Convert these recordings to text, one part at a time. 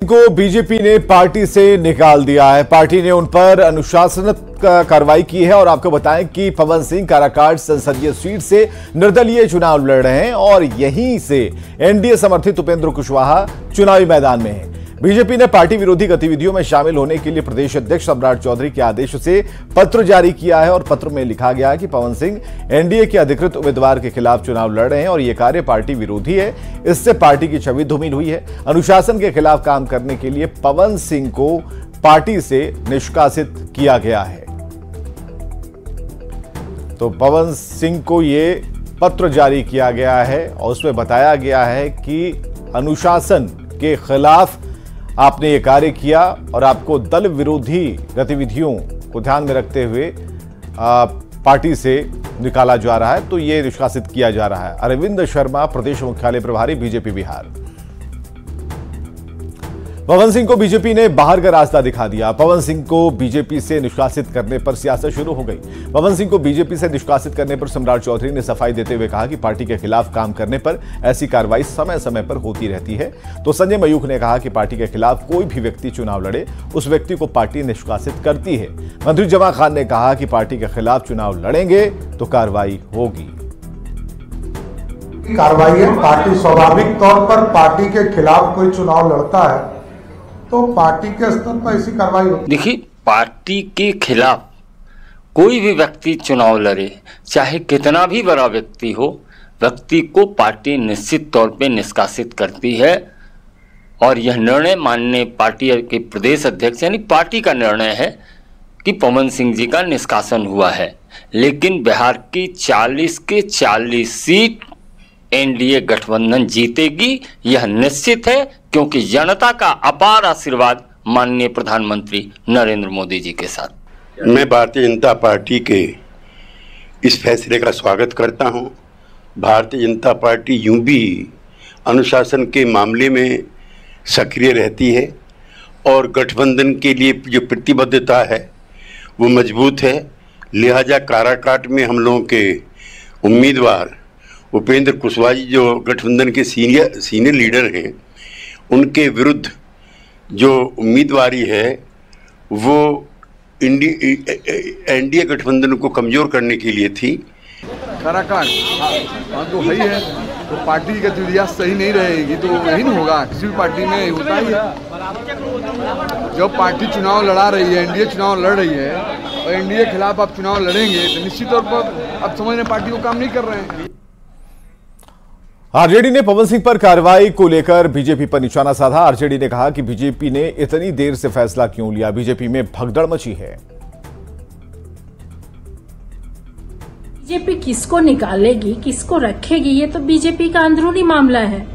को बीजेपी ने पार्टी से निकाल दिया है। पार्टी ने उन पर अनुशासनात्मक कार्रवाई की है और आपको बताएं कि पवन सिंह काराकाट संसदीय सीट से निर्दलीय चुनाव लड़ रहे हैं और यहीं से एनडीए समर्थित उपेंद्र कुशवाहा चुनावी मैदान में हैं। बीजेपी ने पार्टी विरोधी गतिविधियों में शामिल होने के लिए प्रदेश अध्यक्ष सम्राट चौधरी के आदेश से पत्र जारी किया है और पत्र में लिखा गया है कि पवन सिंह एनडीए के अधिकृत उम्मीदवार के खिलाफ चुनाव लड़ रहे हैं और यह कार्य पार्टी विरोधी है। इससे पार्टी की छवि धूमिल हुई है। अनुशासन के खिलाफ काम करने के लिए पवन सिंह को पार्टी से निष्कासित किया गया है। तो पवन सिंह को यह पत्र जारी किया गया है और उसमें बताया गया है कि अनुशासन के खिलाफ आपने ये कार्य किया और आपको दल विरोधी गतिविधियों को ध्यान में रखते हुए पार्टी से निकाला जा रहा है, तो ये निष्कासित किया जा रहा है। अरविंद शर्मा, प्रदेश मुख्यालय प्रभारी, बीजेपी बिहार। पवन सिंह को बीजेपी ने बाहर का रास्ता दिखा दिया। पवन सिंह को बीजेपी से निष्कासित करने पर सियासत शुरू हो गई। पवन सिंह को बीजेपी से निष्कासित करने पर सम्राट चौधरी ने सफाई देते हुए कहा कि पार्टी के खिलाफ काम करने पर ऐसी कार्रवाई समय समय पर होती रहती है। तो संजय मयूख ने कहा कि पार्टी के खिलाफ कोई भी व्यक्ति चुनाव लड़े, उस व्यक्ति को पार्टी निष्कासित करती है। मंत्री जमा खान ने कहा कि पार्टी के खिलाफ चुनाव लड़ेंगे तो कार्रवाई होगी। कार्रवाई है। पार्टी स्वाभाविक तौर पर पार्टी के खिलाफ कोई चुनाव लड़ता है तो पार्टी के स्तर पर ऐसी कार्रवाई होती है। देखिए, पार्टी के खिलाफ कोई भी व्यक्ति चुनाव लड़े, चाहे कितना भी बड़ा व्यक्ति हो, व्यक्ति को पार्टी निश्चित तौर पे निष्कासित करती है। और यह निर्णय माननीय पार्टी के प्रदेश अध्यक्ष यानी पार्टी का निर्णय है कि पवन सिंह जी का निष्कासन हुआ है। लेकिन बिहार की 40 के 40 सीट एनडीए गठबंधन जीतेगी, यह निश्चित है, क्योंकि जनता का अपार आशीर्वाद माननीय प्रधानमंत्री नरेंद्र मोदी जी के साथ। मैं भारतीय जनता पार्टी के इस फैसले का स्वागत करता हूं। भारतीय जनता पार्टी यूं भी अनुशासन के मामले में सक्रिय रहती है और गठबंधन के लिए जो प्रतिबद्धता है वो मजबूत है। लिहाजा काराकाट में हम लोगों के उम्मीदवार उपेंद्र कुशवाहा जी जो गठबंधन के सीनियर लीडर हैं, उनके विरुद्ध जो उम्मीदवारी है वो एनडीए गठबंधन को कमजोर करने के लिए थी। काराकाट तो है ही है, तो पार्टी की गतिविधियाँ सही नहीं रहेगी तो यही नहीं होगा। किसी भी पार्टी में होता ही है। जब पार्टी चुनाव लड़ा रही है, एनडीए चुनाव लड़ रही है और एनडीए के खिलाफ आप चुनाव लड़ेंगे तो निश्चित तौर पर आप समझ रहे पार्टी को काम नहीं कर रहे हैं। आरजेडी ने पवन सिंह पर कार्रवाई को लेकर बीजेपी पर निशाना साधा। आरजेडी ने कहा कि बीजेपी ने इतनी देर से फैसला क्यों लिया, बीजेपी में भगदड़ मची है। बीजेपी किसको निकालेगी, किसको रखेगी, ये तो बीजेपी का अंदरूनी मामला है।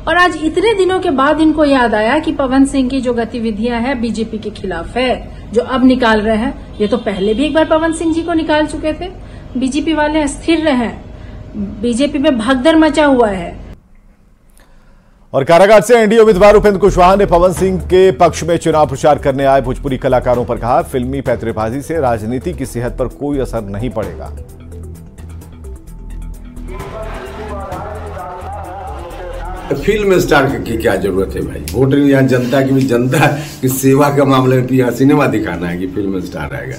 और आज इतने दिनों के बाद इनको याद आया कि पवन सिंह की जो गतिविधियां हैं बीजेपी के खिलाफ है, जो अब निकाल रहे हैं। ये तो पहले भी एक बार पवन सिंह जी को निकाल चुके थे। बीजेपी वाले अस्थिर रहे, बीजेपी में भगदड़ मचा हुआ है। और कारागार से एनडीए उम्मीदवार उपेंद्र कुशवाहा ने पवन सिंह के पक्ष में चुनाव प्रचार करने आए भोजपुरी कलाकारों पर कहा, फिल्मी पैतरेबाजी से राजनीति की सेहत पर कोई असर नहीं पड़ेगा। फिल्म स्टार की क्या जरूरत है भाई? वोट यहाँ जनता की भी, जनता की सेवा का मामले में सिनेमा दिखाना है कि फिल्म स्टार आएगा।